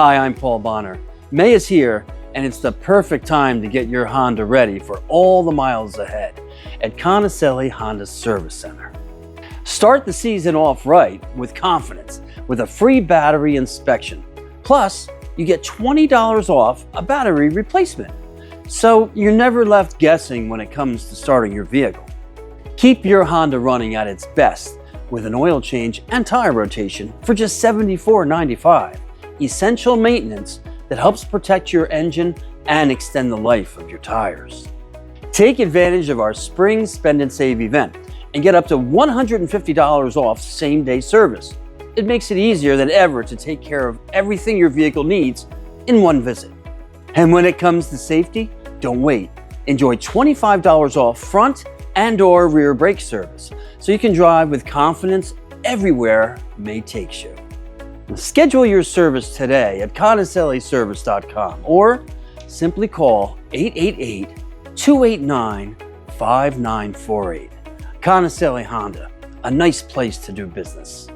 Hi, I'm Paul Bonner. May is here, and it's the perfect time to get your Honda ready for all the miles ahead at Conicelli Honda Service Center. Start the season off right with confidence with a free battery inspection. Plus, you get $20 off a battery replacement. So you're never left guessing when it comes to starting your vehicle. Keep your Honda running at its best with an oil change and tire rotation for just $74.95. Essential maintenance that helps protect your engine and extend the life of your tires. Take advantage of our Spring Spend and Save event and get up to $150 off same-day service. It makes it easier than ever to take care of everything your vehicle needs in one visit. And when it comes to safety, don't wait. Enjoy $25 off front and/or rear brake service so you can drive with confidence everywhere May takes you. Schedule your service today at conicelliservice.com or simply call 888-289-5948. Conicelli Honda, a nice place to do business.